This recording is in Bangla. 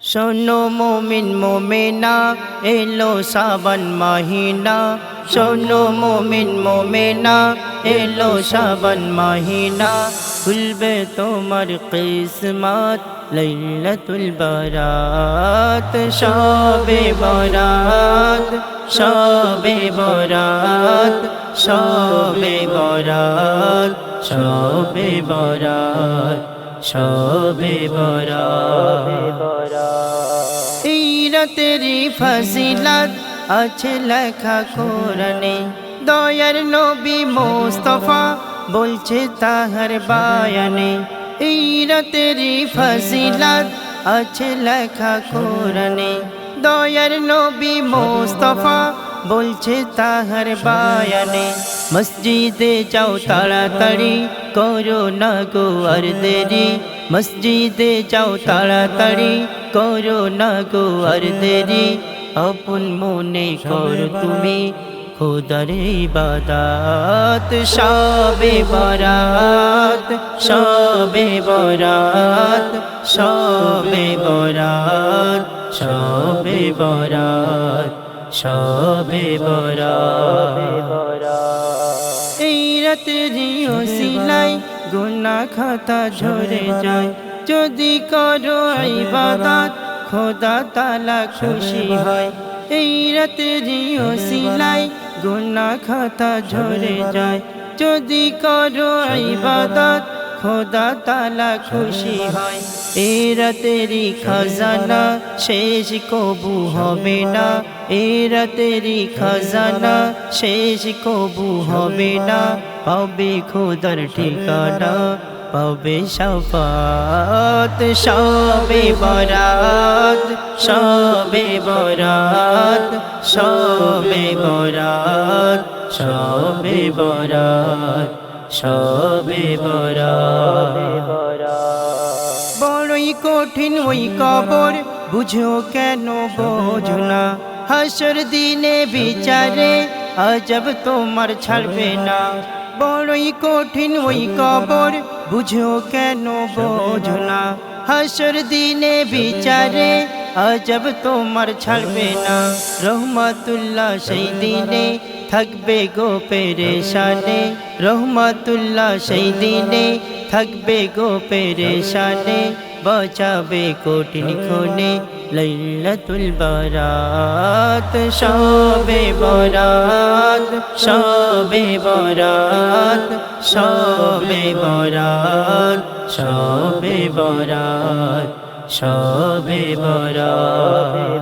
শোনো মোমিন মোমেনা এলো সাবান মাহিনা, শোনো মোমিন মোমেনা এলো সাবান মাহিনা, খুলবে তোমার কিসমত লাইলাতুল বারাত, শবে বরাত, শবে বরাত, শবে বরাত, শবে বরাত, শবে বরাত। এই রাতেরই ফজিলত আছে লেখা কোরআনে, দয়ার নবী মুস্তাফা বলছে তাহার বায়ানে। এই রাতেরই ফজিলত আছে লেখা কোরআনে, দয়ার নবী মুস্তাফা বলছে তাহার বায়ানে। মসজিদে যাও তাড়াতাড়ি, করো না গো আর দেরি, মসজিদে যাও তাড়াতাড়ি, করো না গো আর দেরি, আপন মনে করো তুমি খোদার ইবাদত। শবে বরাত, শবে বরাত, শবে বরাত, শবে বরাত, শবে বরাত। এই রাতেরই ওসিলায় গুনাহ খাতা ঝরে যায়, যদি করো ইবাদত খোদা তাআলা খুশি হয়। এই রাতেরই ওসিলায় গুনাহ খাতা ঝরে যায়, যদি করো ইবাদত খোদা তাআলা খুশি হয়। এই রাতেরই খাজানা শেষ কবু হবে না, এই রাতেরই খাজানা শেষ কবু হবে না, পাবে খোদার ঠিকানা, পাবে শাফাত। শবে বরাত, শবে বরাত, শবে বরাত, শবে বরাত, শবে বরাত। বড়ই কঠিন ওই কবর, বুঝো কেন বোঝো না, হাসর দিনে বিচারে আজব তোমার ছাড়বে না। বড়ই কঠিন ওই কবর, বুঝো কেন বোঝো না, হাসর দিনে বিচারে আজব তোমার ছাড়বে না। রহমাতুল্লাহ সেই দিনে থাকবে গো পেরেশানে, রহমাতুল্লাহ সেই দিনে থাকবে গো পেরেশানে, বাঁচাবে কঠিন ক্ষণে লাইলাতুল বারাত। শবে বরাত, শবে বরাত, শবে বরাত, শবে বরাত, শবে বরাত।